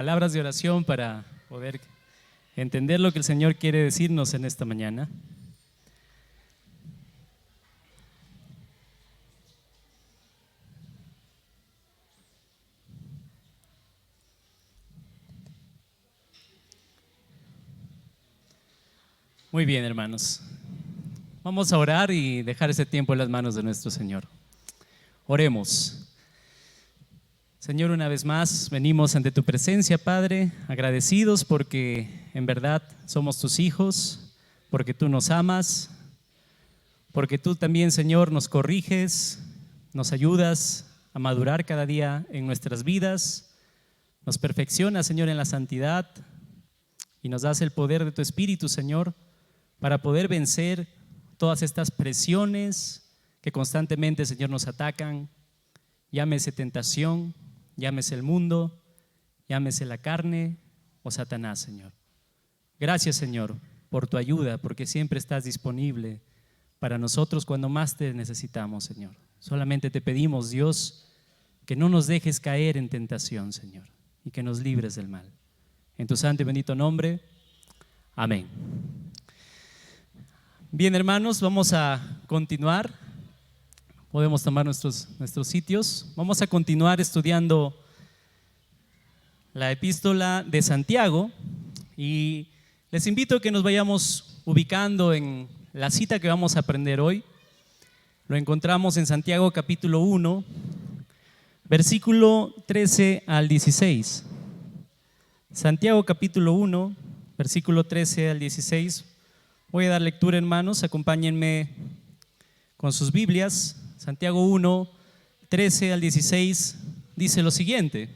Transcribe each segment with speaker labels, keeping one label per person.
Speaker 1: Palabras de oración para poder entender lo que el Señor quiere decirnos en esta mañana. Muy bien, hermanos. Vamos a orar y dejar ese tiempo en las manos de nuestro Señor. Oremos. Señor, una vez más venimos ante tu presencia, Padre, agradecidos porque en verdad somos tus hijos, porque tú nos amas, porque tú también, Señor, nos corriges, nos ayudas a madurar cada día en nuestras vidas, nos perfeccionas, Señor, en la santidad y nos das el poder de tu Espíritu, Señor, para poder vencer todas estas presiones que constantemente, Señor, nos atacan. Llámese tentación, llámese el mundo, llámese la carne o Satanás, Señor. Gracias, Señor, por tu ayuda, porque siempre estás disponible para nosotros cuando más te necesitamos, Señor. Solamente te pedimos, Dios, que no nos dejes caer en tentación, Señor, y que nos libres del mal. En tu santo y bendito nombre, amén. Bien, hermanos, vamos a continuar. Podemos tomar nuestros sitios. Vamos a continuar estudiando la epístola de Santiago y les invito a que nos vayamos ubicando en la cita que vamos a aprender hoy. Lo encontramos en Santiago capítulo 1, versículo 13 al 16. Santiago capítulo 1, versículo 13 al 16. Voy a dar lectura, hermanos, acompáñenme con sus Biblias. Santiago 1, 13 al 16 dice lo siguiente: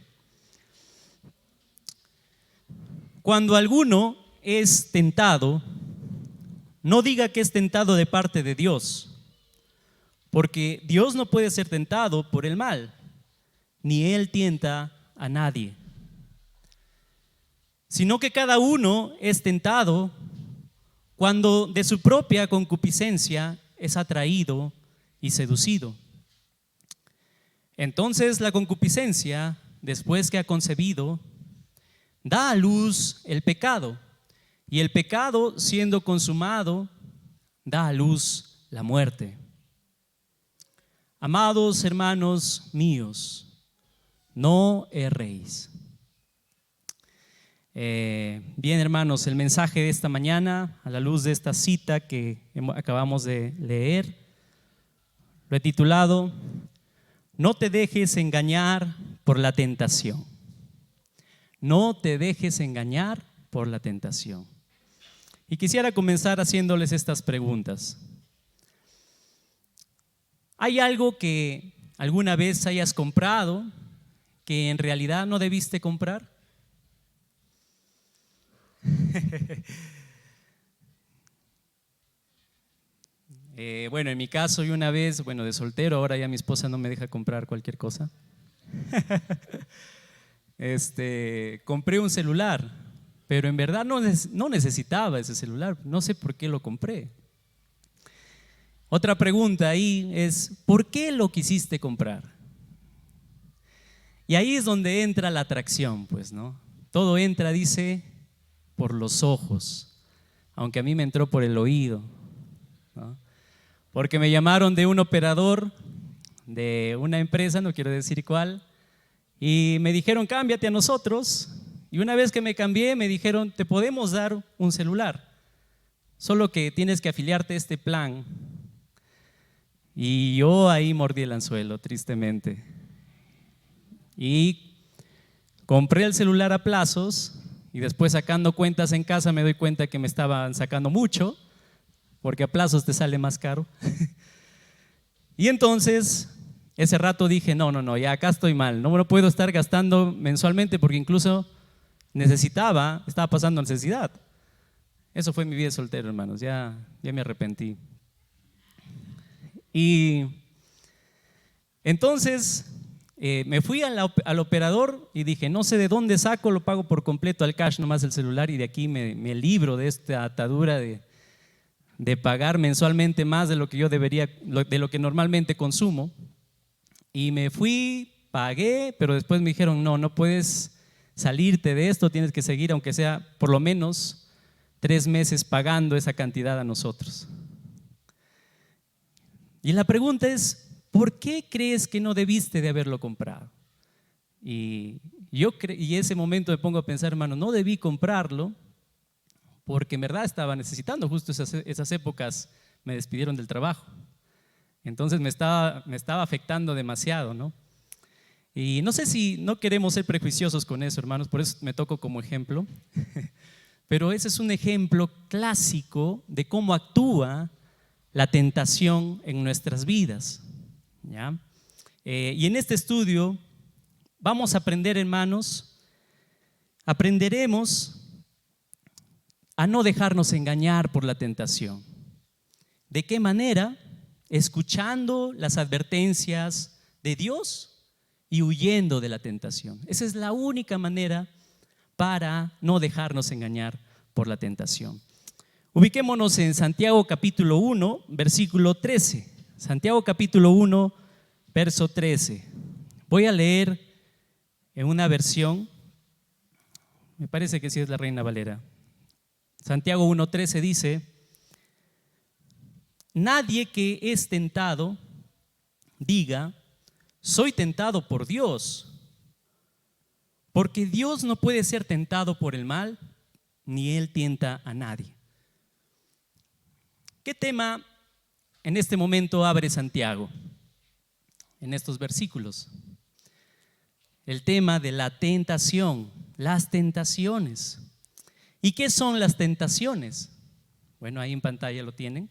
Speaker 1: cuando alguno es tentado, no diga que es tentado de parte de Dios, porque Dios no puede ser tentado por el mal, ni Él tienta a nadie, sino que cada uno es tentado cuando de su propia concupiscencia es atraído y seducido. Entonces la concupiscencia, después que ha concebido, da a luz el pecado, y el pecado, siendo consumado, da a luz la muerte. Amados hermanos míos, no erréis. Bien, hermanos, el mensaje de esta mañana, a la luz de esta cita que acabamos de leer, lo he titulado: no te dejes engañar por la tentación. No te dejes engañar por la tentación. Y quisiera comenzar haciéndoles estas preguntas. ¿Hay algo que alguna vez hayas comprado que en realidad no debiste comprar? Bueno, en mi caso, yo una vez, de soltero, ahora ya mi esposa no me deja comprar cualquier cosa. Compré un celular, pero en verdad no necesitaba ese celular, no sé por qué lo compré. Otra pregunta ahí es: ¿por qué lo quisiste comprar? Y ahí es donde entra la atracción, pues, ¿no? Todo entra, dice, por los ojos, aunque a mí me entró por el oído, ¿no? Porque me llamaron de un operador de una empresa, no quiero decir cuál, y me dijeron: cámbiate a nosotros. Y una vez que me cambié, me dijeron: te podemos dar un celular, solo que tienes que afiliarte a este plan. Y yo ahí mordí el anzuelo, tristemente, y compré el celular a plazos, y después, sacando cuentas en casa, me doy cuenta que me estaban sacando mucho, porque a plazos te sale más caro. Y entonces ese rato dije: no, ya acá estoy mal, no puedo estar gastando mensualmente, porque incluso estaba pasando necesidad. Eso fue mi vida de soltero, hermanos, ya me arrepentí. Y entonces me fui al operador y dije: no sé de dónde saco, lo pago por completo al cash nomás el celular, y de aquí me libro de esta atadura de pagar mensualmente más de lo que yo debería, de lo que normalmente consumo. Y me fui, pagué, pero después me dijeron: no puedes salirte de esto, tienes que seguir, aunque sea por lo menos 3 meses pagando esa cantidad a nosotros. Y la pregunta es, ¿por qué crees que no debiste de haberlo comprado? Y ese momento me pongo a pensar, hermano, no debí comprarlo porque en verdad estaba necesitando. Justo esas épocas me despidieron del trabajo. Entonces me estaba afectando demasiado, ¿no? Y no sé si no queremos ser prejuiciosos con eso, hermanos, por eso me toco como ejemplo. Pero ese es un ejemplo clásico de cómo actúa la tentación en nuestras vidas, ¿ya? Y en este estudio vamos a aprender, hermanos, aprenderemos a no dejarnos engañar por la tentación. ¿De qué manera? Escuchando las advertencias de Dios y huyendo de la tentación. Esa es la única manera para no dejarnos engañar por la tentación. Ubiquémonos en Santiago capítulo 1, versículo 13. Santiago capítulo 1, verso 13. Voy a leer en una versión, me parece que sí es la Reina Valera. Santiago 1:13 dice: nadie que es tentado diga, soy tentado por Dios, porque Dios no puede ser tentado por el mal, ni Él tienta a nadie. ¿Qué tema en este momento abre Santiago en estos versículos? El tema de la tentación, las tentaciones. ¿Y qué son las tentaciones? Bueno, ahí en pantalla lo tienen.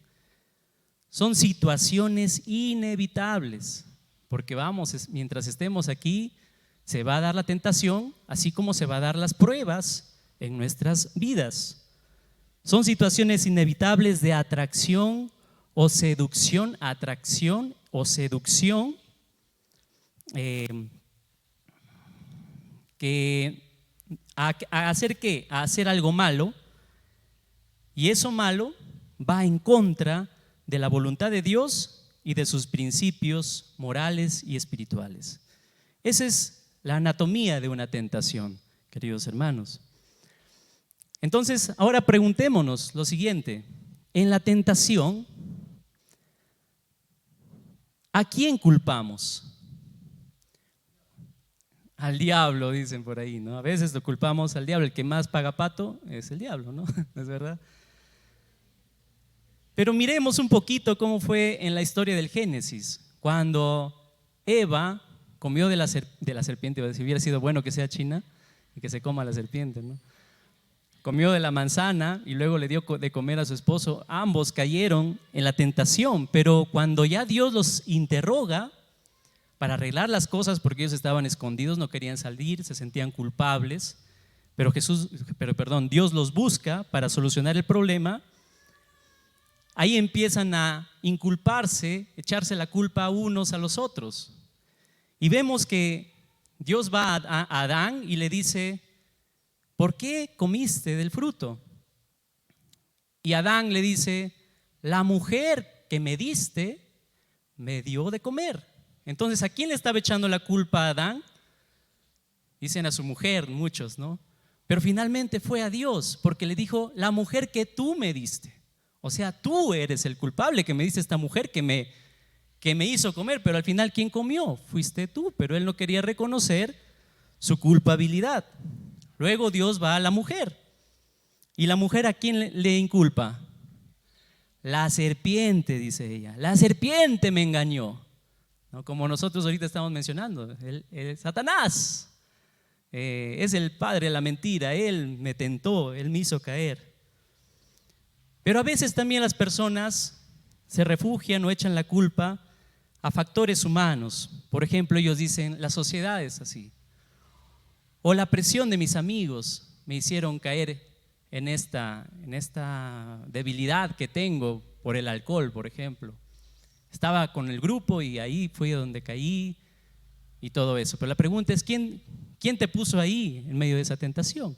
Speaker 1: Son situaciones inevitables, porque mientras estemos aquí, se va a dar la tentación, así como se va a dar las pruebas en nuestras vidas. Son situaciones inevitables de atracción o seducción, que a hacer ¿qué? A hacer algo malo, y eso malo va en contra de la voluntad de Dios y de sus principios morales y espirituales. Esa es la anatomía de una tentación, queridos hermanos. Entonces, ahora preguntémonos lo siguiente: en la tentación, ¿a quién culpamos? Al diablo, dicen por ahí, ¿no? A veces lo culpamos al diablo. El que más paga pato es el diablo, ¿no? ¿Es verdad? Pero miremos un poquito cómo fue en la historia del Génesis. Cuando Eva comió de la serpiente, si hubiera sido bueno que sea china y que se coma la serpiente, ¿no? Comió de la manzana y luego le dio de comer a su esposo. Ambos cayeron en la tentación, pero cuando ya Dios los interroga para arreglar las cosas, porque ellos estaban escondidos, no querían salir, se sentían culpables, pero Dios los busca para solucionar el problema. Ahí empiezan a inculparse, echarse la culpa unos a los otros. Y vemos que Dios va a Adán y le dice: ¿por qué comiste del fruto? Y Adán le dice: la mujer que me diste me dio de comer. Entonces, ¿a quién le estaba echando la culpa a Adán? Dicen a su mujer, muchos, ¿no? Pero finalmente fue a Dios, porque le dijo: la mujer que tú me diste. O sea, tú eres el culpable, que me diste esta mujer que me hizo comer. Pero al final, ¿quién comió? Fuiste tú. Pero él no quería reconocer su culpabilidad. Luego Dios va a la mujer. ¿Y la mujer a quién le inculpa? La serpiente, dice ella. La serpiente me engañó, ¿no? Como nosotros ahorita estamos mencionando, el Satanás es el padre de la mentira. Él me tentó, él me hizo caer. Pero a veces también las personas se refugian o echan la culpa a factores humanos. Por ejemplo, ellos dicen: la sociedad es así, o la presión de mis amigos me hicieron caer en esta debilidad que tengo por el alcohol, por ejemplo. Estaba con el grupo y ahí fue donde caí y todo eso. Pero la pregunta es: ¿quién te puso ahí en medio de esa tentación?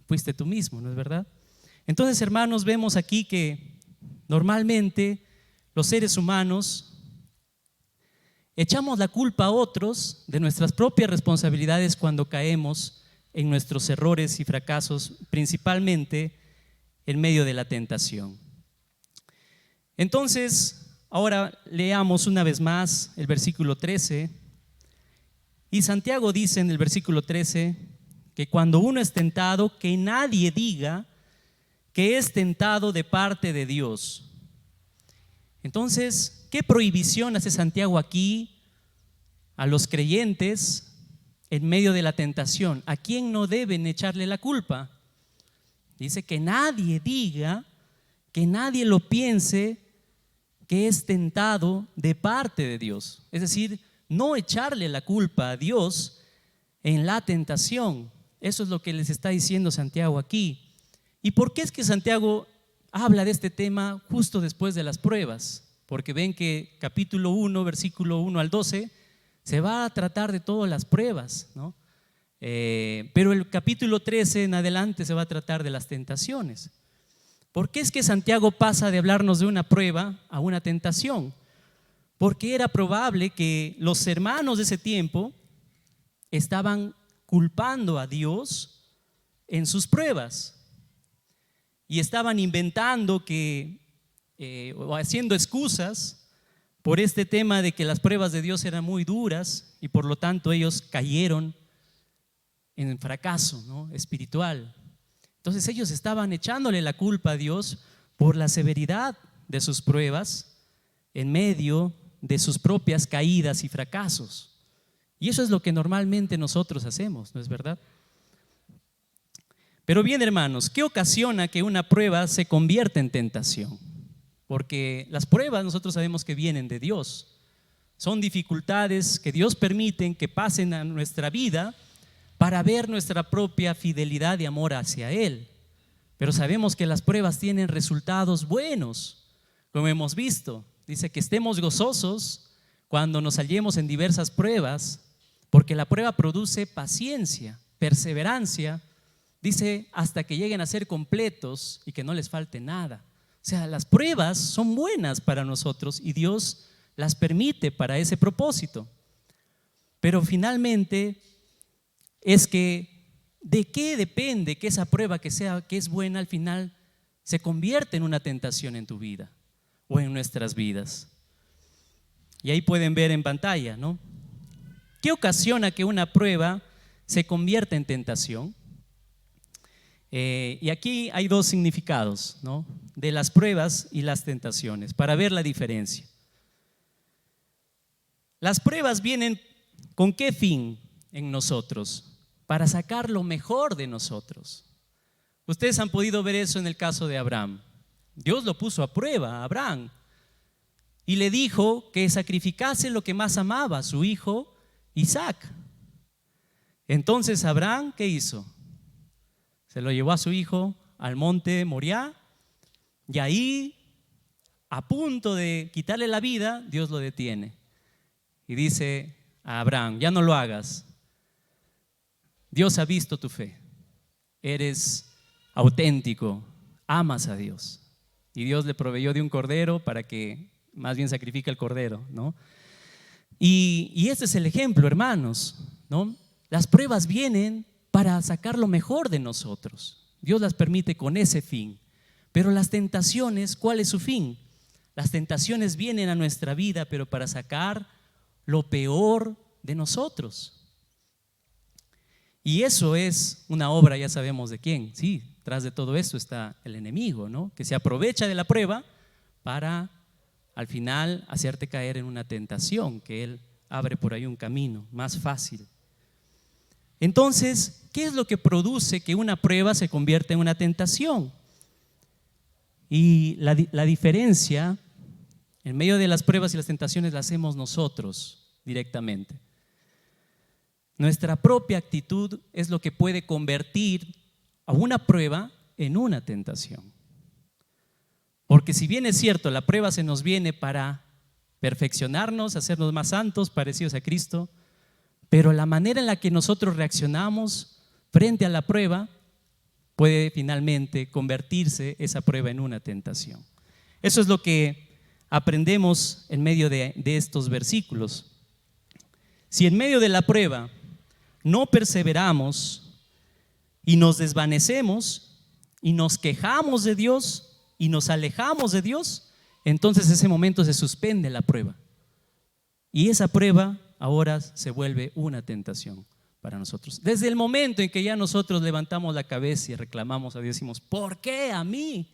Speaker 1: Fuiste tú mismo, ¿no es verdad? Entonces, hermanos, vemos aquí que normalmente los seres humanos echamos la culpa a otros de nuestras propias responsabilidades cuando caemos en nuestros errores y fracasos, principalmente en medio de la tentación. Entonces, ahora leamos una vez más el versículo 13. Y Santiago dice en el versículo 13 que cuando uno es tentado, que nadie diga que es tentado de parte de Dios. Entonces, ¿qué prohibición hace Santiago aquí a los creyentes en medio de la tentación? ¿A quién no deben echarle la culpa? Dice que nadie diga, que nadie lo piense que es tentado de parte de Dios. Es decir, no echarle la culpa a Dios en la tentación. Eso es lo que les está diciendo Santiago aquí. ¿Y por qué es que Santiago habla de este tema justo después de las pruebas? Porque ven que capítulo 1, versículo 1 al 12, se va a tratar de todas las pruebas, ¿no? Pero el capítulo 13 en adelante se va a tratar de las tentaciones. ¿Por qué es que Santiago pasa de hablarnos de una prueba a una tentación? Porque era probable que los hermanos de ese tiempo estaban culpando a Dios en sus pruebas y estaban inventando o haciendo excusas por este tema de que las pruebas de Dios eran muy duras y por lo tanto ellos cayeron en fracaso, ¿no?, espiritual. Entonces ellos estaban echándole la culpa a Dios por la severidad de sus pruebas en medio de sus propias caídas y fracasos. Y eso es lo que normalmente nosotros hacemos, ¿no es verdad? Pero bien, hermanos, ¿qué ocasiona que una prueba se convierta en tentación? Porque las pruebas nosotros sabemos que vienen de Dios. Son dificultades que Dios permite que pasen a nuestra vida para ver nuestra propia fidelidad y amor hacia Él. Pero sabemos que las pruebas tienen resultados buenos, como hemos visto. Dice que estemos gozosos cuando nos hallemos en diversas pruebas, porque la prueba produce paciencia, perseverancia. Dice hasta que lleguen a ser completos y que no les falte nada. O sea, las pruebas son buenas para nosotros y Dios las permite para ese propósito. Pero finalmente es que ¿de qué depende que esa prueba que es buena al final se convierta en una tentación en tu vida o en nuestras vidas? Y ahí pueden ver en pantalla, ¿no? ¿Qué ocasiona que una prueba se convierta en tentación? Y aquí hay dos significados, ¿no?, de las pruebas y las tentaciones, para ver la diferencia. Las pruebas vienen ¿con qué fin en nosotros? Para sacar lo mejor de nosotros. Ustedes han podido ver eso en el caso de Abraham. Dios lo puso a prueba a Abraham y le dijo que sacrificase lo que más amaba, su hijo Isaac. Entonces Abraham, ¿qué hizo? Se lo llevó a su hijo al monte Moriah y ahí, a punto de quitarle la vida, Dios lo detiene y dice a Abraham: ya no lo hagas. Dios ha visto tu fe, eres auténtico, amas a Dios. Y Dios le proveyó de un cordero para que más bien sacrifique el cordero, ¿no? Y este es el ejemplo, hermanos, ¿no? Las pruebas vienen para sacar lo mejor de nosotros. Dios las permite con ese fin. Pero las tentaciones, ¿cuál es su fin? Las tentaciones vienen a nuestra vida, pero para sacar lo peor de nosotros. Y eso es una obra, ya sabemos de quién. Sí, tras de todo esto está el enemigo, ¿no?, que se aprovecha de la prueba para al final hacerte caer en una tentación, que él abre por ahí un camino más fácil. Entonces, ¿qué es lo que produce que una prueba se convierta en una tentación? Y la diferencia en medio de las pruebas y las tentaciones la hacemos nosotros directamente. Nuestra propia actitud es lo que puede convertir a una prueba en una tentación. Porque si bien es cierto, la prueba se nos viene para perfeccionarnos, hacernos más santos, parecidos a Cristo, pero la manera en la que nosotros reaccionamos frente a la prueba puede finalmente convertirse esa prueba en una tentación. Eso es lo que aprendemos en medio de estos versículos. Si en medio de la prueba no perseveramos y nos desvanecemos y nos quejamos de Dios y nos alejamos de Dios, entonces ese momento se suspende la prueba. Y esa prueba ahora se vuelve una tentación para nosotros. Desde el momento en que ya nosotros levantamos la cabeza y reclamamos a Dios, decimos, ¿por qué a mí?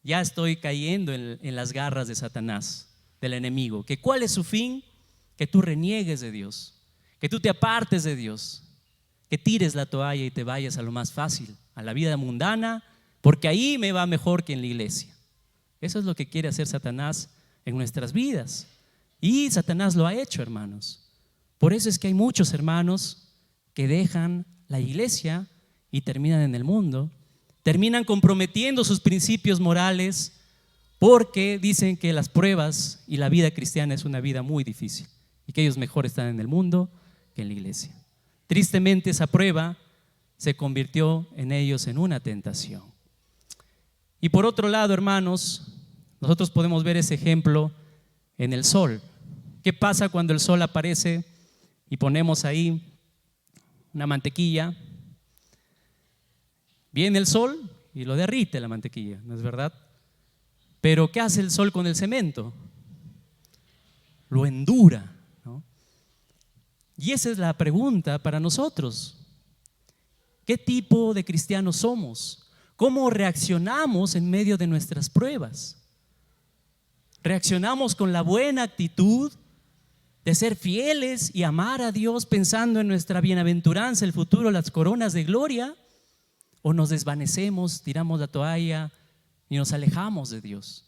Speaker 1: Ya estoy cayendo en las garras de Satanás, del enemigo. ¿Que cuál es su fin? Que tú reniegues de Dios, que tú te apartes de Dios, que tires la toalla y te vayas a lo más fácil, a la vida mundana, porque ahí me va mejor que en la iglesia. Eso es lo que quiere hacer Satanás en nuestras vidas. Y Satanás lo ha hecho, hermanos. Por eso es que hay muchos hermanos que dejan la iglesia y terminan en el mundo, terminan comprometiendo sus principios morales porque dicen que las pruebas y la vida cristiana es una vida muy difícil y que ellos mejor están en el mundo que en la iglesia. Tristemente esa prueba se convirtió en ellos en una tentación. Y por otro lado, hermanos, nosotros podemos ver ese ejemplo en el sol. ¿Qué pasa cuando el sol aparece y ponemos ahí una mantequilla? Viene el sol y lo derrite la mantequilla, ¿no es verdad? Pero ¿qué hace el sol con el cemento? Lo endura, ¿no? Y esa es la pregunta para nosotros. ¿Qué tipo de cristianos somos? ¿Cómo reaccionamos en medio de nuestras pruebas? ¿Reaccionamos con la buena actitud de ser fieles y amar a Dios pensando en nuestra bienaventuranza, el futuro, las coronas de gloria? ¿O nos desvanecemos, tiramos la toalla y nos alejamos de Dios?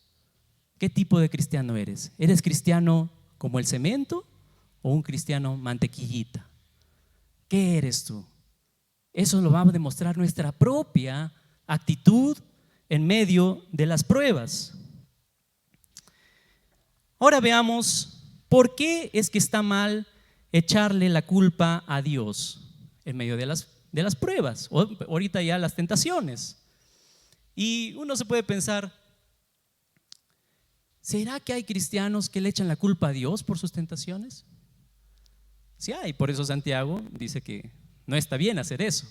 Speaker 1: ¿Qué tipo de cristiano eres? ¿Eres cristiano como el cemento o un cristiano mantequillita? ¿Qué eres tú? Eso lo va a demostrar nuestra propia actitud en medio de las pruebas. Ahora veamos por qué es que está mal echarle la culpa a Dios en medio de las pruebas, o ahorita ya las tentaciones. Y uno se puede pensar, ¿será que hay cristianos que le echan la culpa a Dios por sus tentaciones? Sí hay, por eso Santiago dice que no está bien hacer eso.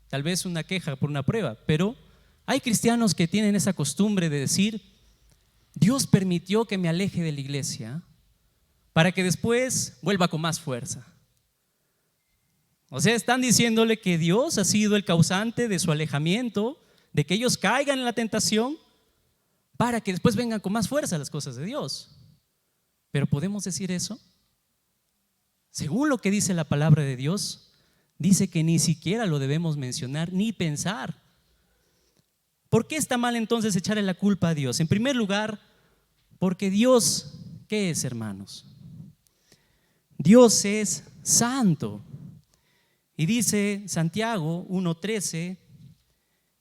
Speaker 1: Tal vez una queja por una prueba, pero hay cristianos que tienen esa costumbre de decir, Dios permitió que me aleje de la iglesia para que después vuelva con más fuerza. O sea, están diciéndole que Dios ha sido el causante de su alejamiento, de que ellos caigan en la tentación, para que después vengan con más fuerza las cosas de Dios. ¿Pero podemos decir eso? Según lo que dice la palabra de Dios, dice que ni siquiera lo debemos mencionar ni pensar. ¿Por qué está mal entonces echarle la culpa a Dios? En primer lugar, porque Dios, ¿qué es, hermanos? Dios es santo. Y dice Santiago 1:13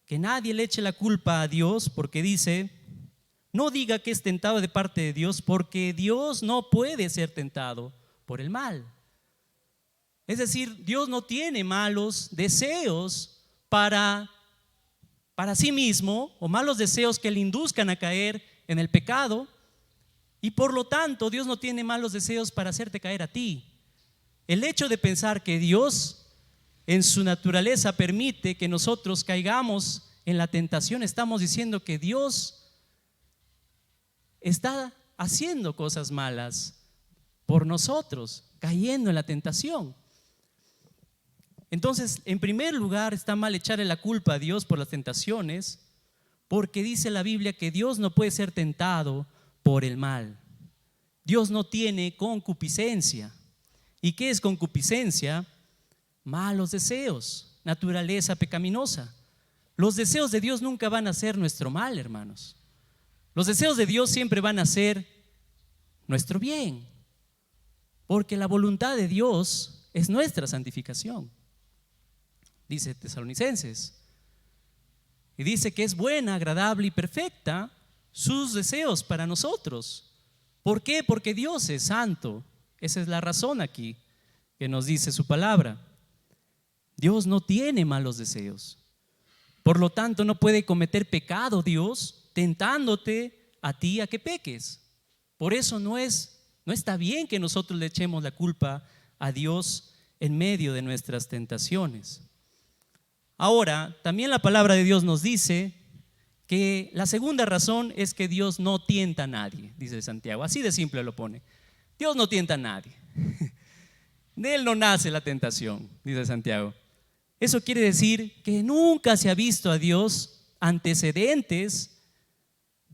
Speaker 1: que nadie le eche la culpa a Dios, porque dice, no diga que es tentado de parte de Dios, porque Dios no puede ser tentado por el mal. Es decir, Dios no tiene malos deseos para sí mismo, o malos deseos que le induzcan a caer en el pecado, y por lo tanto Dios no tiene malos deseos para hacerte caer a ti. El hecho de pensar que Dios en su naturaleza permite que nosotros caigamos en la tentación, estamos diciendo que Dios está haciendo cosas malas por nosotros, cayendo en la tentación. Entonces, en primer lugar, está mal echarle la culpa a Dios por las tentaciones, porque dice la Biblia que Dios no puede ser tentado por el mal. Dios no tiene concupiscencia. ¿Y qué es concupiscencia? Malos deseos, naturaleza pecaminosa. Los deseos de Dios nunca van a ser nuestro mal, hermanos. Los deseos de Dios siempre van a ser nuestro bien, porque la voluntad de Dios es nuestra santificación. Dice Tesalonicenses, y dice que es buena, agradable y perfecta sus deseos para nosotros. ¿Por qué? Porque Dios es santo. Esa es la razón aquí que nos dice su palabra. Dios no tiene malos deseos. Por lo tanto, no puede cometer pecado Dios tentándote a ti a que peques. Por eso no es No está bien que nosotros le echemos la culpa a Dios en medio de nuestras tentaciones. Ahora, también la palabra de Dios nos dice que la segunda razón es que Dios no tienta a nadie, dice Santiago. Así de simple lo pone. Dios no tienta a nadie. De Él no nace la tentación, dice Santiago. Eso quiere decir que nunca se ha visto a Dios antecedentes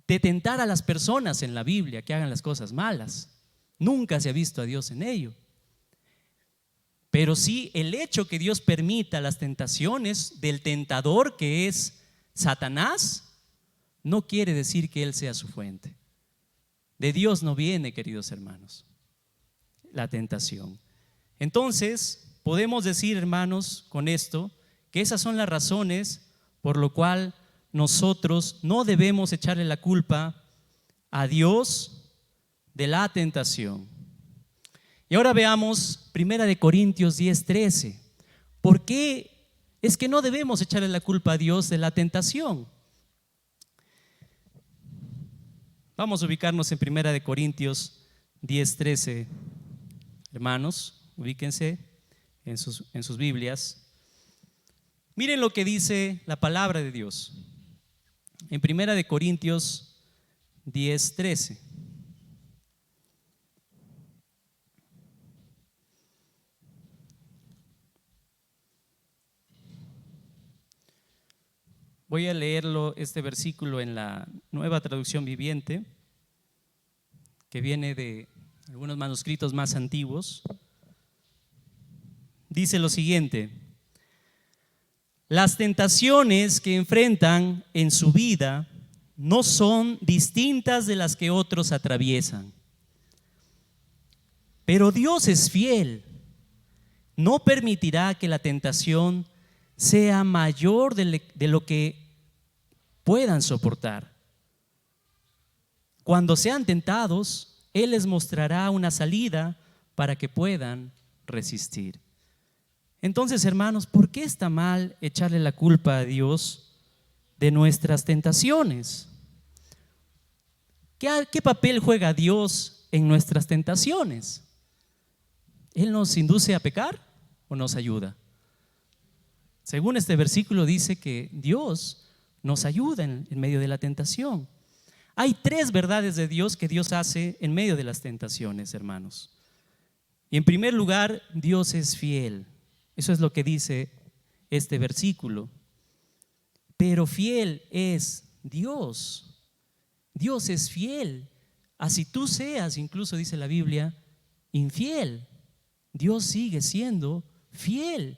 Speaker 1: de tentar a las personas en la Biblia que hagan las cosas malas. Nunca se ha visto a Dios en ello. Pero sí, el hecho que Dios permita las tentaciones del tentador, que es Satanás, no quiere decir que Él sea su fuente. De Dios no viene, queridos hermanos, la tentación. Entonces, podemos decir, hermanos, con esto, que esas son las razones por lo cual nosotros no debemos echarle la culpa a Dios de la tentación. Y ahora veamos 1 Corintios 10:13. ¿Por qué es que no debemos echarle la culpa a Dios de la tentación? Vamos a ubicarnos en 1 Corintios 10:13. Hermanos, ubíquense en sus Biblias. Miren lo que dice la palabra de Dios en 1 Corintios 10:13. Voy a leerlo, este versículo, en la Nueva Traducción Viviente, que viene de algunos manuscritos más antiguos. Dice lo siguiente: las tentaciones que enfrentan en su vida no son distintas de las que otros atraviesan. Pero Dios es fiel, no permitirá que la tentación sea mayor de lo que puedan soportar. Cuando sean tentados, Él les mostrará una salida para que puedan resistir. Entonces, hermanos, ¿por qué está mal echarle la culpa a Dios de nuestras tentaciones? ¿Qué papel juega Dios en nuestras tentaciones? ¿Él nos induce a pecar o nos ayuda? Según este versículo dice que Dios nos ayuda en medio de la tentación. Hay 3 verdades de Dios que Dios hace en medio de las tentaciones, hermanos. Y en primer lugar, Dios es fiel. Eso es lo que dice este versículo. Pero fiel es Dios. Dios es fiel. Así tú seas, incluso dice la Biblia, infiel, Dios sigue siendo fiel.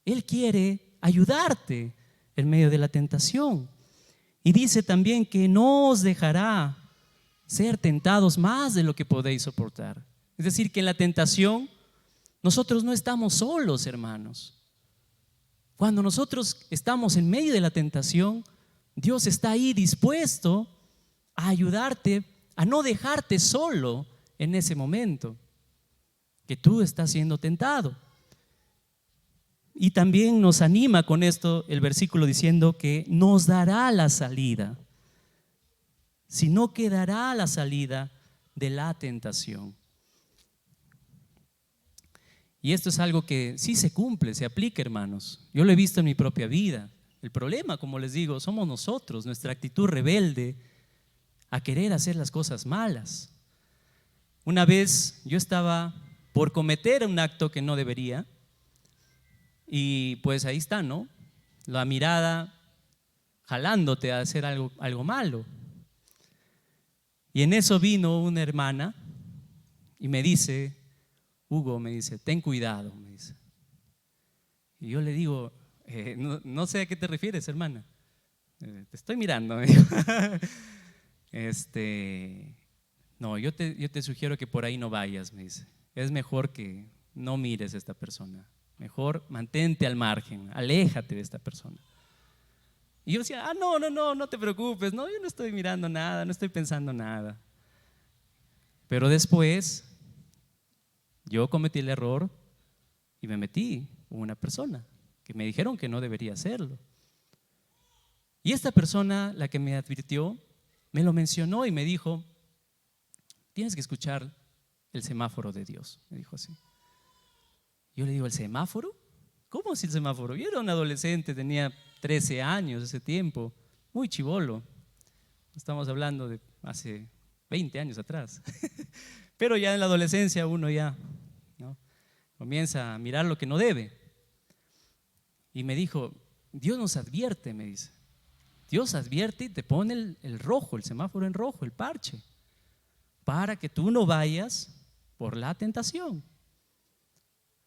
Speaker 1: Él quiere ayudarte en medio de la tentación. Y dice también que no os dejará ser tentados más de lo que podéis soportar. Es decir, que en la tentación nosotros no estamos solos, hermanos. Cuando nosotros estamos en medio de la tentación, Dios está ahí dispuesto a ayudarte, a no dejarte solo en ese momento que tú estás siendo tentado. Y también nos anima con esto el versículo diciendo que nos dará la salida, si no quedará la salida de la tentación. Y esto es algo que sí se cumple, se aplica, hermanos. Yo lo he visto en mi propia vida. El problema, como les digo, somos nosotros, nuestra actitud rebelde a querer hacer las cosas malas. Una vez yo estaba por cometer un acto que no debería. Y pues ahí está, ¿no? La mirada jalándote a hacer algo malo. Y en eso vino una hermana y me dice, Hugo, me dice, ten cuidado, me dice. Y yo le digo, no sé a qué te refieres, hermana. Te estoy mirando, me dijo. No, yo te sugiero que por ahí no vayas, me dice. Es mejor que no mires a esta persona. Mejor mantente al margen, aléjate de esta persona. Y yo decía, no te preocupes, no, yo no estoy mirando nada, no estoy pensando nada. Pero después yo cometí el error y me metí con una persona que me dijeron que no debería hacerlo. Y esta persona, la que me advirtió, me lo mencionó y me dijo, tienes que escuchar el semáforo de Dios, me dijo así. Yo le digo, ¿el semáforo? ¿Cómo es el semáforo? Yo era un adolescente, tenía 13 años ese tiempo, muy chibolo. Estamos hablando de hace 20 años atrás. Pero ya en la adolescencia uno ya, ¿no?, comienza a mirar lo que no debe. Y me dijo, Dios nos advierte, me dice. Dios advierte y te pone el rojo, el semáforo en rojo, el parche, para que tú no vayas por la tentación.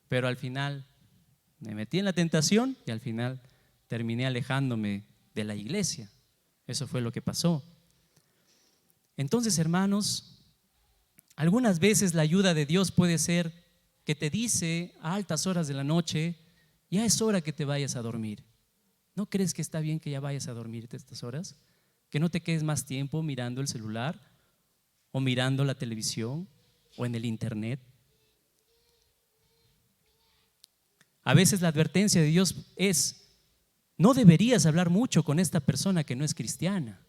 Speaker 1: Pero al final me metí en la tentación y al final terminé alejándome de la iglesia. Eso fue lo que pasó. Entonces, hermanos, algunas veces la ayuda de Dios puede ser que te dice a altas horas de la noche, ya es hora que te vayas a dormir. ¿No crees que está bien que ya vayas a dormirte a estas horas? Que no te quedes más tiempo mirando el celular o mirando la televisión o en el internet. A veces la advertencia de Dios es, no deberías hablar mucho con esta persona que no es cristiana.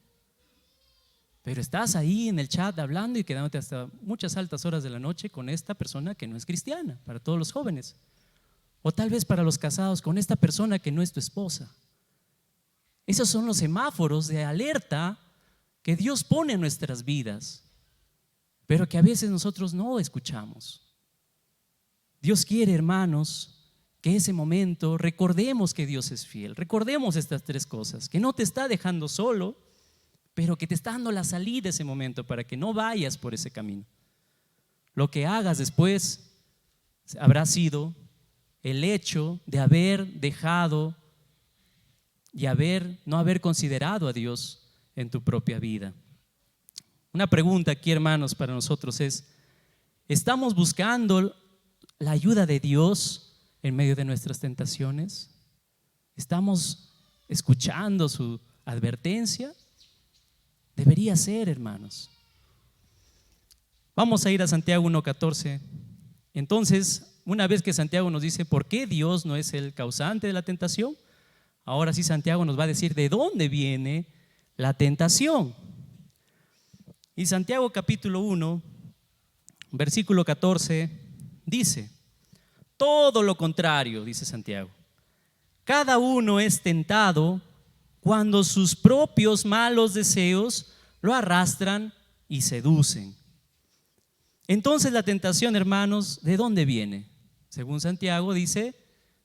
Speaker 1: Pero estás ahí en el chat hablando y quedándote hasta muchas altas horas de la noche con esta persona que no es cristiana, para todos los jóvenes. O tal vez para los casados, con esta persona que no es tu esposa. Esos son los semáforos de alerta que Dios pone en nuestras vidas, pero que a veces nosotros no escuchamos. Dios quiere, hermanos, que ese momento recordemos que Dios es fiel. Recordemos estas tres cosas, que no te está dejando solo, pero que te está dando la salida ese momento para que no vayas por ese camino. Lo que hagas después habrá sido el hecho de haber dejado y no haber considerado a Dios en tu propia vida. Una pregunta aquí, hermanos, para nosotros es, ¿estamos buscando la ayuda de Dios en medio de nuestras tentaciones? ¿Estamos escuchando su advertencia? Debería ser, hermanos. Vamos a ir a Santiago 1:14. Entonces, una vez que Santiago nos dice por qué Dios no es el causante de la tentación, ahora sí Santiago nos va a decir de dónde viene la tentación. Y Santiago capítulo 1, versículo 14, dice, todo lo contrario, dice Santiago, cada uno es tentado cuando sus propios malos deseos lo arrastran y seducen. Entonces la tentación, hermanos, ¿de dónde viene? Según Santiago dice,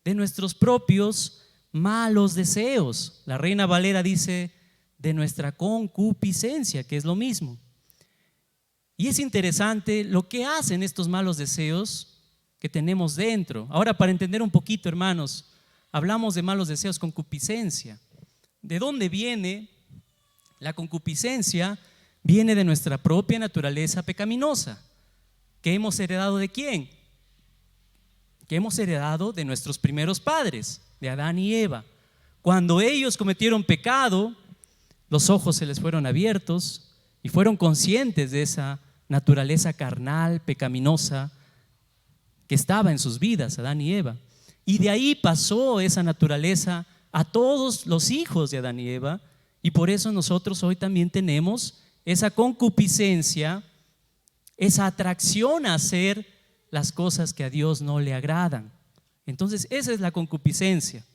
Speaker 1: de nuestros propios malos deseos. La Reina Valera dice, de nuestra concupiscencia, que es lo mismo. Y es interesante lo que hacen estos malos deseos que tenemos dentro. Ahora, para entender un poquito, hermanos, hablamos de malos deseos, concupiscencia. ¿De dónde viene la concupiscencia? Viene de nuestra propia naturaleza pecaminosa. ¿Que hemos heredado de quién? Que hemos heredado de nuestros primeros padres, de Adán y Eva. Cuando ellos cometieron pecado, los ojos se les fueron abiertos y fueron conscientes de esa naturaleza carnal, pecaminosa que estaba en sus vidas, Adán y Eva. Y de ahí pasó esa naturaleza a todos los hijos de Adán y Eva, y por eso nosotros hoy también tenemos esa concupiscencia, esa atracción a hacer las cosas que a Dios no le agradan. Entonces esa es la concupiscencia.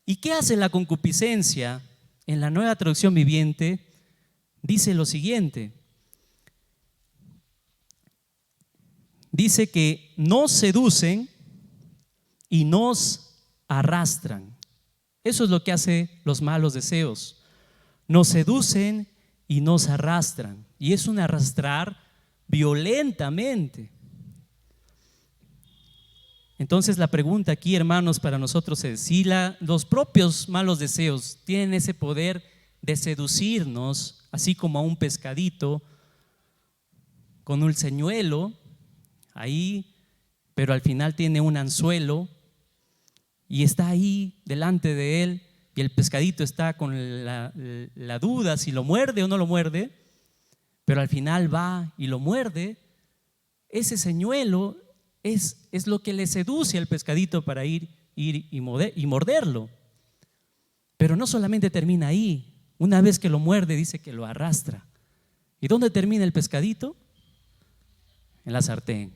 Speaker 1: ¿Y qué hace la concupiscencia? En la Nueva Traducción Viviente dice lo siguiente, dice que nos seducen y nos arrastran. Eso es lo que hacen los malos deseos. Nos seducen y nos arrastran. Y es un arrastrar violentamente. Entonces la pregunta aquí, hermanos, para nosotros es, si los propios malos deseos tienen ese poder de seducirnos, así como a un pescadito con un señuelo ahí, pero al final tiene un anzuelo y está ahí delante de él, y el pescadito está con la duda si lo muerde o no lo muerde, pero al final va y lo muerde. Ese señuelo es lo que le seduce al pescadito para ir y morderlo. Pero no solamente termina ahí. Una vez que lo muerde, dice que lo arrastra. ¿Y dónde termina el pescadito? en la sartén.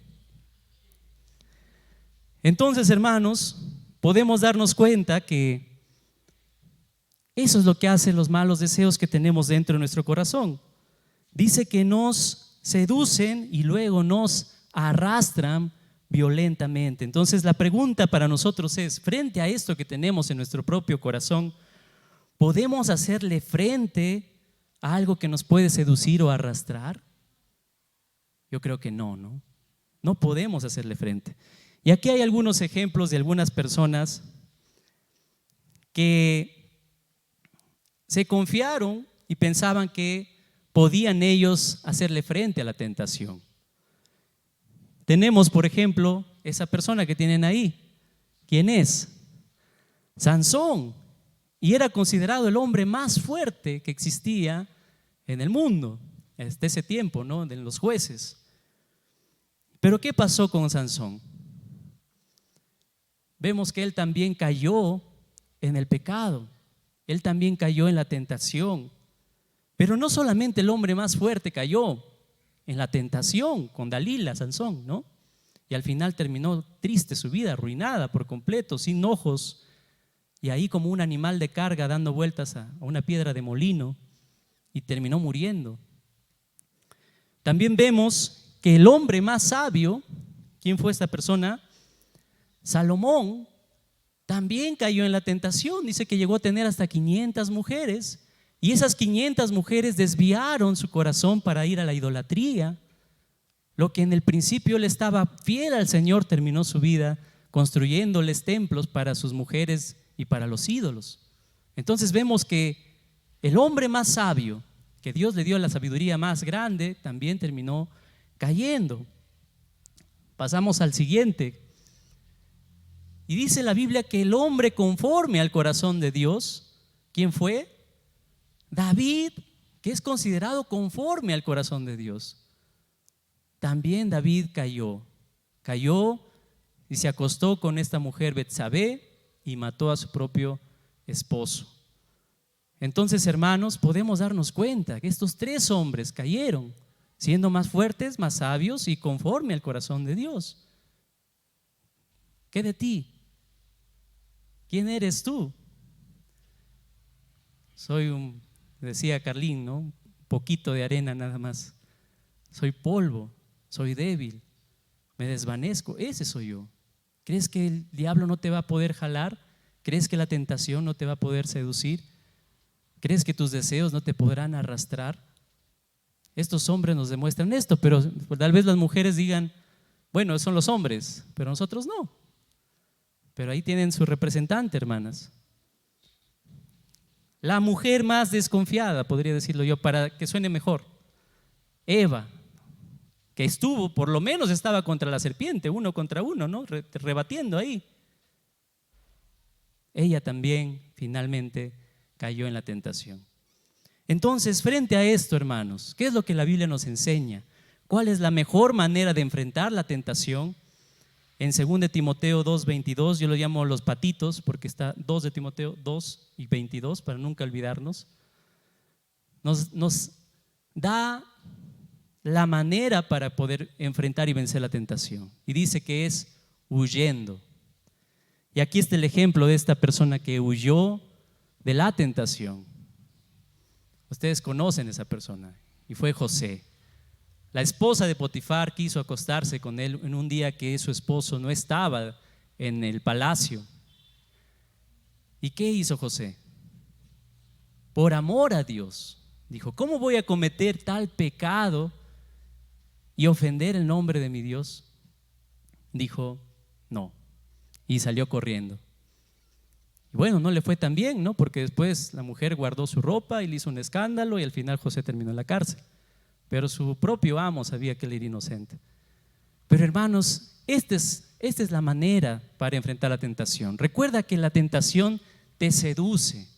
Speaker 1: Entonces, hermanos, podemos darnos cuenta que eso es lo que hacen los malos deseos que tenemos dentro de nuestro corazón. Dice que nos seducen y luego nos arrastran violentamente. Entonces la pregunta para nosotros es, frente a esto que tenemos en nuestro propio corazón, ¿podemos hacerle frente a algo que nos puede seducir o arrastrar? Yo creo que no, ¿no? No podemos hacerle frente. Y aquí hay algunos ejemplos de algunas personas que se confiaron y pensaban que podían ellos hacerle frente a la tentación. Tenemos, por ejemplo, esa persona que tienen ahí. ¿Quién es? Sansón. Y era considerado el hombre más fuerte que existía en el mundo, hasta ese tiempo, ¿no? De los jueces. Pero ¿qué pasó con Sansón? Vemos que él también cayó en el pecado. Él también cayó en la tentación. Pero no solamente el hombre más fuerte cayó en la tentación con Dalila, Sansón, ¿no? Y al final terminó triste su vida, arruinada por completo, sin ojos, y ahí como un animal de carga dando vueltas a una piedra de molino, y terminó muriendo. También vemos que el hombre más sabio, ¿quién fue esta persona? Salomón, también cayó en la tentación. Dice que llegó a tener hasta 500 mujeres, y esas 500 mujeres desviaron su corazón para ir a la idolatría. Lo que en el principio él estaba fiel al Señor, terminó su vida construyéndoles templos para sus mujeres y para los ídolos. Entonces vemos que el hombre más sabio, que Dios le dio la sabiduría más grande, también terminó cayendo. Pasamos al siguiente. Y dice la Biblia que el hombre conforme al corazón de Dios, ¿quién fue? David, que es considerado conforme al corazón de Dios. También David cayó y se acostó con esta mujer Betsabé y mató a su propio esposo. Entonces, hermanos, podemos darnos cuenta que estos tres hombres cayeron siendo más fuertes, más sabios y conforme al corazón de Dios. ¿Qué de ti? ¿Quién eres tú? Decía Carlín, ¿no? Un poquito de arena nada más. Soy polvo, soy débil, me desvanezco. Ese soy yo. ¿Crees que el diablo no te va a poder jalar? ¿Crees que la tentación no te va a poder seducir? ¿Crees que tus deseos no te podrán arrastrar? Estos hombres nos demuestran esto, pero tal vez las mujeres digan, bueno, son los hombres, pero nosotros no. Pero ahí tienen su representante, hermanas. La mujer más desconfiada, podría decirlo yo, para que suene mejor, Eva, que por lo menos estaba contra la serpiente, uno contra uno, ¿no? Rebatiendo ahí. Ella también finalmente cayó en la tentación. Entonces, frente a esto, hermanos, ¿qué es lo que la Biblia nos enseña? ¿Cuál es la mejor manera de enfrentar la tentación? En 2 de Timoteo 2:22, yo lo llamo los patitos, porque está 2 de Timoteo 2:22, para nunca olvidarnos. Nos da la manera para poder enfrentar y vencer la tentación. Y dice que es huyendo. Y aquí está el ejemplo de esta persona que huyó de la tentación. Ustedes conocen a esa persona, y fue José. La esposa de Potifar quiso acostarse con él en un día que su esposo no estaba en el palacio. ¿Y qué hizo José? Por amor a Dios, dijo, ¿cómo voy a cometer tal pecado y ofender el nombre de mi Dios? Dijo, no, y salió corriendo. Y bueno, no le fue tan bien, ¿no? Porque después la mujer guardó su ropa y le hizo un escándalo y al final José terminó en la cárcel. Pero su propio amo sabía que él era inocente. Pero hermanos, esta es la manera para enfrentar la tentación. Recuerda que la tentación te seduce,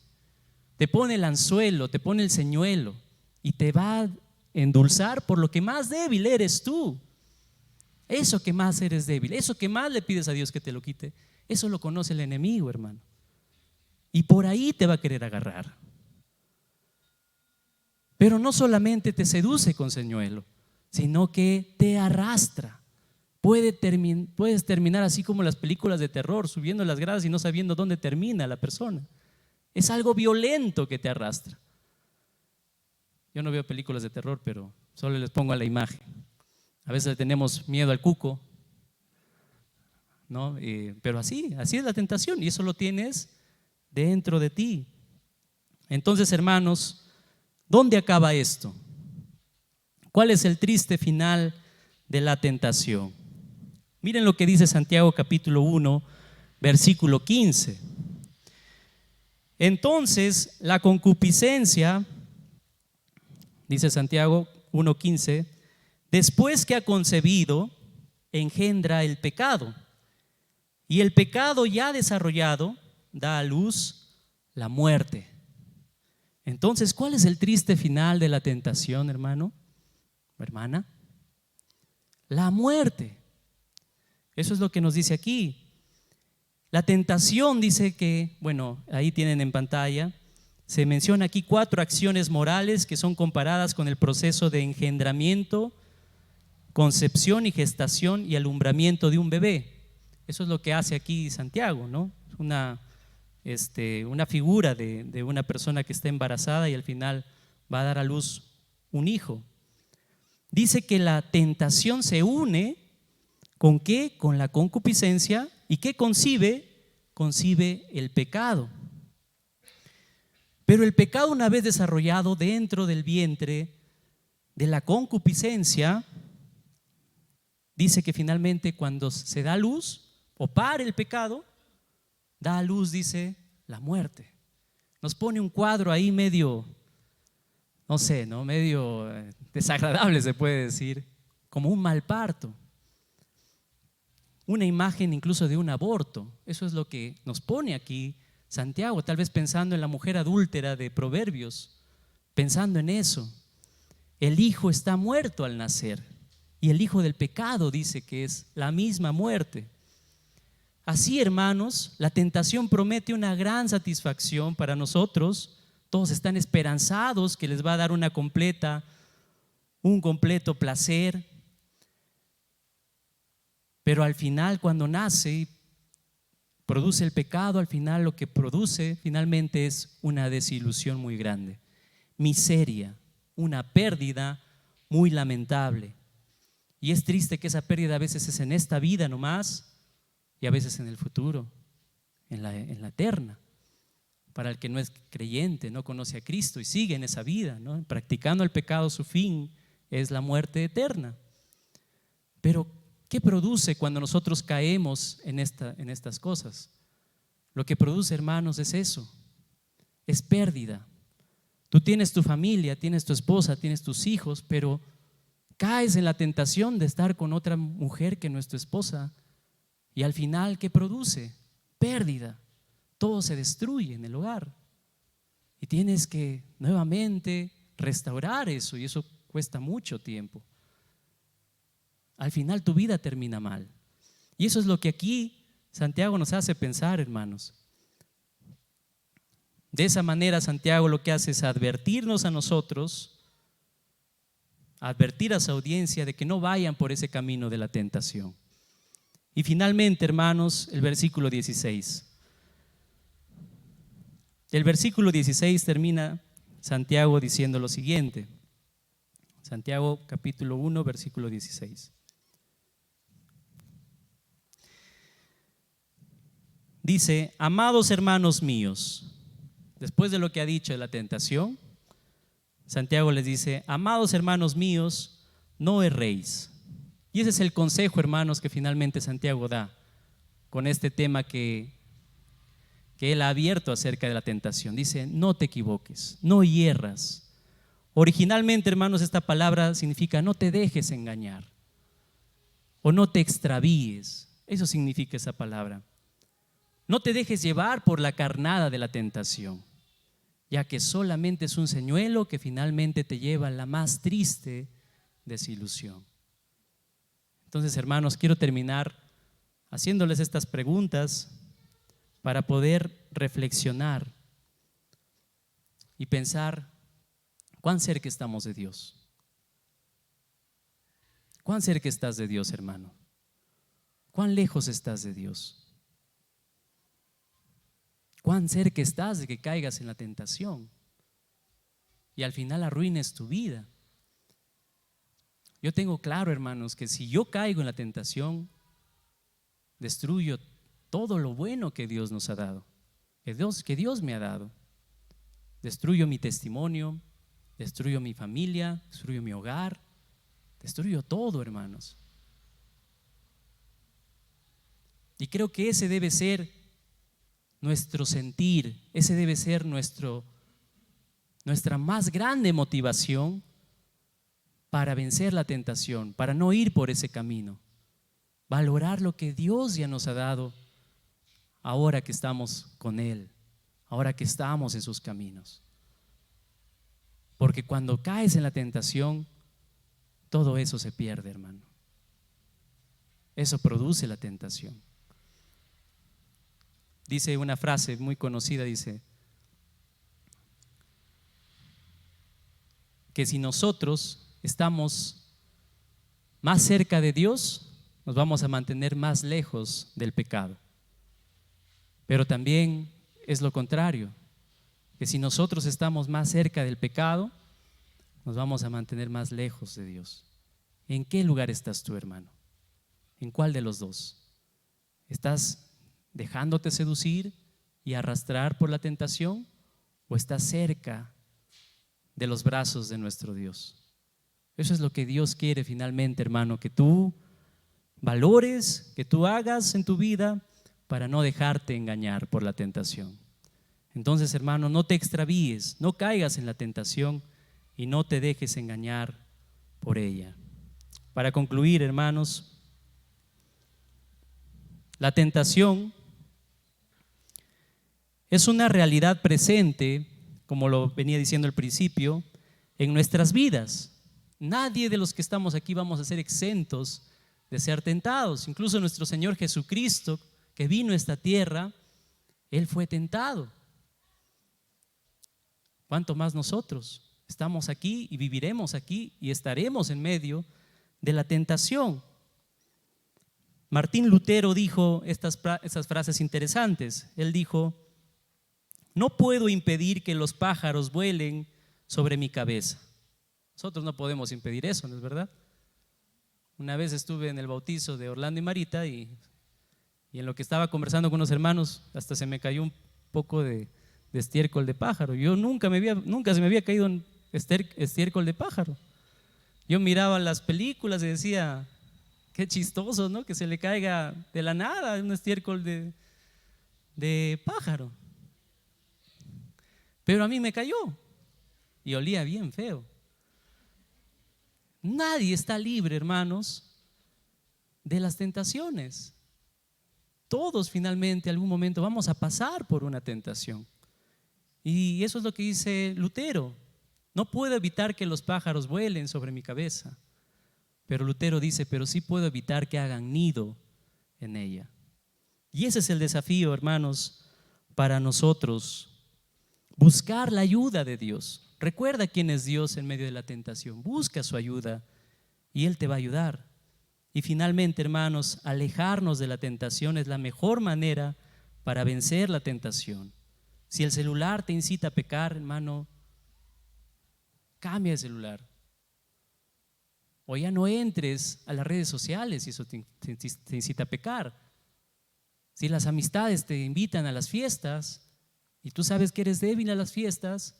Speaker 1: te pone el anzuelo, te pone el señuelo y te va a endulzar por lo que más débil eres tú. Eso que más eres débil, eso que más le pides a Dios que te lo quite, eso lo conoce el enemigo, hermano. Y por ahí te va a querer agarrar. Pero no solamente te seduce con señuelo, sino que te arrastra. Puedes terminar así como las películas de terror, subiendo las gradas y no sabiendo dónde termina la persona. Es algo violento que te arrastra. Yo no veo películas de terror, pero solo les pongo a la imagen. A veces le tenemos miedo al cuco, ¿no? Pero así es la tentación, y eso lo tienes dentro de ti. Entonces, hermanos, ¿dónde acaba esto? ¿Cuál es el triste final de la tentación? Miren lo que dice Santiago capítulo 1, versículo 15. Entonces, la concupiscencia, dice Santiago 1:15, después que ha concebido, engendra el pecado. Y el pecado ya desarrollado da a luz la muerte. Entonces, ¿cuál es el triste final de la tentación, hermano o hermana? La muerte. Eso es lo que nos dice aquí. La tentación dice que, bueno, ahí tienen en pantalla, se menciona aquí 4 acciones morales que son comparadas con el proceso de engendramiento, concepción y gestación y alumbramiento de un bebé. Eso es lo que hace aquí Santiago, ¿no? Una figura de una persona que está embarazada y al final va a dar a luz un hijo. Dice que la tentación se une ¿con qué? Con la concupiscencia. ¿Y qué concibe? Concibe el pecado. Pero el pecado, una vez desarrollado dentro del vientre de la concupiscencia, dice que finalmente cuando se da luz o para el pecado, da a luz, dice, la muerte. Nos pone un cuadro ahí medio, no sé, ¿no? Medio desagradable, se puede decir, como un mal parto. Una imagen incluso de un aborto. Eso es lo que nos pone aquí Santiago, tal vez pensando en la mujer adúltera de Proverbios, pensando en eso. El hijo está muerto al nacer y el hijo del pecado dice que es la misma muerte. Así, hermanos, la tentación promete una gran satisfacción para nosotros. Todos están esperanzados que les va a dar un completo placer. Pero al final, cuando nace y produce el pecado, al final lo que produce finalmente es una desilusión muy grande, miseria, una pérdida muy lamentable. Y es triste que esa pérdida a veces es en esta vida nomás y a veces en el futuro, en la eterna. Para el que no es creyente, no conoce a Cristo y sigue en esa vida, ¿no? Practicando el pecado, su fin es la muerte eterna. Pero ¿qué produce cuando nosotros caemos en estas cosas? Lo que produce, hermanos, es eso, es pérdida. Tú tienes tu familia, tienes tu esposa, tienes tus hijos, pero caes en la tentación de estar con otra mujer que no es tu esposa y al final, ¿qué produce? Pérdida. Todo se destruye en el hogar y tienes que nuevamente restaurar eso y eso cuesta mucho tiempo. Al final tu vida termina mal. Y eso es lo que aquí Santiago nos hace pensar, hermanos. De esa manera Santiago lo que hace es advertirnos a nosotros, advertir a su audiencia de que no vayan por ese camino de la tentación. Y finalmente, hermanos, el versículo 16. El versículo 16 termina Santiago diciendo lo siguiente. Santiago capítulo 1, versículo 16. Dice: amados hermanos míos, después de lo que ha dicho de la tentación, Santiago les dice: amados hermanos míos, no erréis. Y ese es el consejo, hermanos, que finalmente Santiago da con este tema que él ha abierto acerca de la tentación. Dice: no te equivoques, no hierras. Originalmente, hermanos, esta palabra significa no te dejes engañar o no te extravíes. Eso significa esa palabra. No te dejes llevar por la carnada de la tentación, ya que solamente es un señuelo que finalmente te lleva a la más triste desilusión. Entonces, hermanos, quiero terminar haciéndoles estas preguntas para poder reflexionar y pensar cuán cerca estamos de Dios. ¿Cuán cerca estás de Dios, hermano? ¿Cuán lejos estás de Dios? ¿Cuán cerca estás de que caigas en la tentación y al final arruines tu vida? Yo tengo claro, hermanos, que si yo caigo en la tentación, destruyo todo lo bueno que Dios nos ha dado, que Dios me ha dado. Destruyo mi testimonio, destruyo mi familia, destruyo mi hogar, destruyo todo, hermanos. Y creo que ese debe ser nuestro sentir, ese debe ser nuestra más grande motivación para vencer la tentación, para no ir por ese camino. Valorar lo que Dios ya nos ha dado ahora que estamos con Él, ahora que estamos en sus caminos. Porque cuando caes en la tentación, todo eso se pierde, hermano. Eso produce la tentación. Dice una frase muy conocida, dice que si nosotros estamos más cerca de Dios, nos vamos a mantener más lejos del pecado. Pero también es lo contrario, que si nosotros estamos más cerca del pecado, nos vamos a mantener más lejos de Dios. ¿En qué lugar estás tú, hermano? ¿En cuál de los dos? ¿Estás dejándote seducir y arrastrar por la tentación o estás cerca de los brazos de nuestro Dios? Eso es lo que Dios quiere finalmente, hermano, que tú valores, que tú hagas en tu vida para no dejarte engañar por la tentación. Entonces, hermano, no te extravíes, no caigas en la tentación y no te dejes engañar por ella. Para concluir, hermanos, la tentación es una realidad presente, como lo venía diciendo al principio, en nuestras vidas. Nadie de los que estamos aquí vamos a ser exentos de ser tentados. Incluso nuestro Señor Jesucristo, que vino a esta tierra, Él fue tentado. ¿Cuánto más nosotros? Estamos aquí y viviremos aquí y estaremos en medio de la tentación. Martín Lutero dijo estas frases interesantes. Él dijo: no puedo impedir que los pájaros vuelen sobre mi cabeza. Nosotros no podemos impedir eso, ¿no es verdad? Una vez estuve en el bautizo de Orlando y Marita y en lo que estaba conversando con unos hermanos, hasta se me cayó un poco de estiércol de pájaro. Yo nunca se me había caído un estiércol de pájaro. Yo miraba las películas y decía, qué chistoso, ¿no? Que se le caiga de la nada un estiércol de pájaro. Pero a mí me cayó y olía bien feo. Nadie está libre, hermanos, de las tentaciones. Todos finalmente, en algún momento, vamos a pasar por una tentación. Y eso es lo que dice Lutero. No puedo evitar que los pájaros vuelen sobre mi cabeza. Pero Lutero dice, pero sí puedo evitar que hagan nido en ella. Y ese es el desafío, hermanos, para nosotros. Buscar la ayuda de Dios. Recuerda quién es Dios en medio de la tentación. Busca su ayuda y Él te va a ayudar. Y finalmente, hermanos, alejarnos de la tentación es la mejor manera para vencer la tentación. Si el celular te incita a pecar, hermano, cambia el celular. O ya no entres a las redes sociales si eso te incita a pecar. Si las amistades te invitan a las fiestas y tú sabes que eres débil a las fiestas,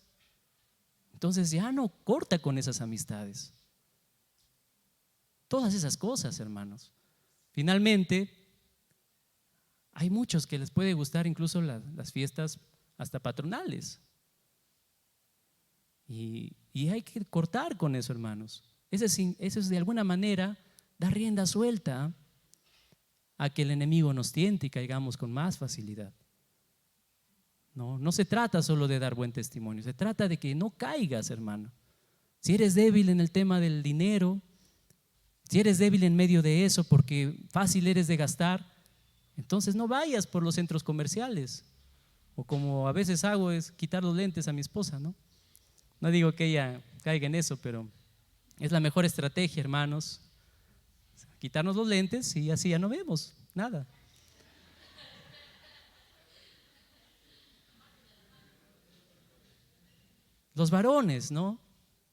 Speaker 1: entonces ya no corta con esas amistades. Todas esas cosas, hermanos. Finalmente, hay muchos que les puede gustar incluso las fiestas hasta patronales. Y hay que cortar con eso, hermanos. Eso es de alguna manera dar rienda suelta a que el enemigo nos tiente y caigamos con más facilidad. No se trata solo de dar buen testimonio, se trata de que no caigas, hermano. Si eres débil en el tema del dinero, si eres débil en medio de eso porque fácil eres de gastar, entonces no vayas por los centros comerciales. O como a veces hago es quitar los lentes a mi esposa, ¿no? No digo que ella caiga en eso, pero es la mejor estrategia, hermanos, quitarnos los lentes y así ya no vemos nada. Los varones, ¿no?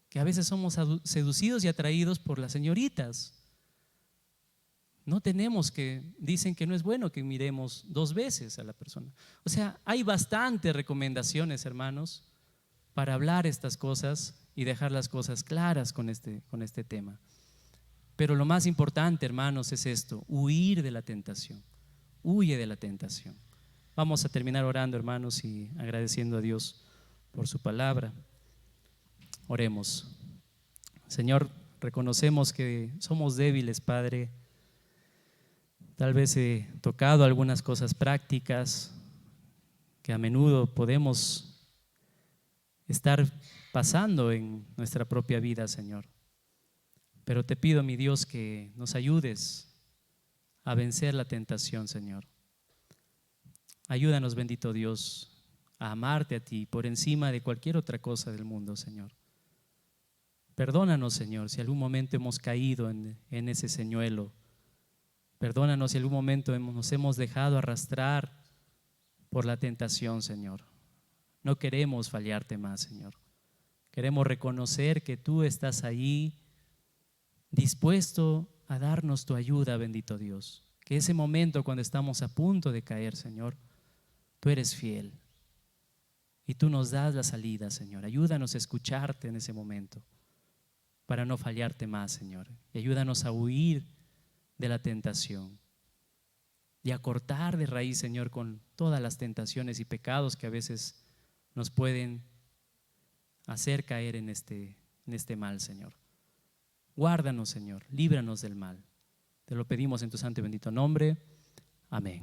Speaker 1: Que a veces somos seducidos y atraídos por las señoritas. No tenemos dicen que no es bueno que miremos 2 veces a la persona. O sea, hay bastantes recomendaciones, hermanos, para hablar estas cosas y dejar las cosas claras con este tema. Pero lo más importante, hermanos, es esto: huir de la tentación. Huye de la tentación. Vamos a terminar orando, hermanos, y agradeciendo a Dios por su palabra. Oremos. Señor, reconocemos que somos débiles, Padre. Tal vez he tocado algunas cosas prácticas que a menudo podemos estar pasando en nuestra propia vida, Señor. Pero te pido, mi Dios, que nos ayudes a vencer la tentación, Señor. Ayúdanos, bendito Dios, a amarte a ti por encima de cualquier otra cosa del mundo, Señor. Perdónanos, Señor, si algún momento hemos caído en ese señuelo. Perdónanos si algún momento nos hemos dejado arrastrar por la tentación, Señor. No queremos fallarte más, Señor. Queremos reconocer que tú estás ahí, dispuesto a darnos tu ayuda, bendito Dios. Que ese momento cuando estamos a punto de caer, Señor, tú eres fiel y tú nos das la salida, Señor. Ayúdanos a escucharte en ese momento para no fallarte más, Señor. Y ayúdanos a huir de la tentación y a cortar de raíz, Señor, con todas las tentaciones y pecados que a veces nos pueden hacer caer en este mal, Señor. Guárdanos, Señor, líbranos del mal. Te lo pedimos en tu santo y bendito nombre. Amén.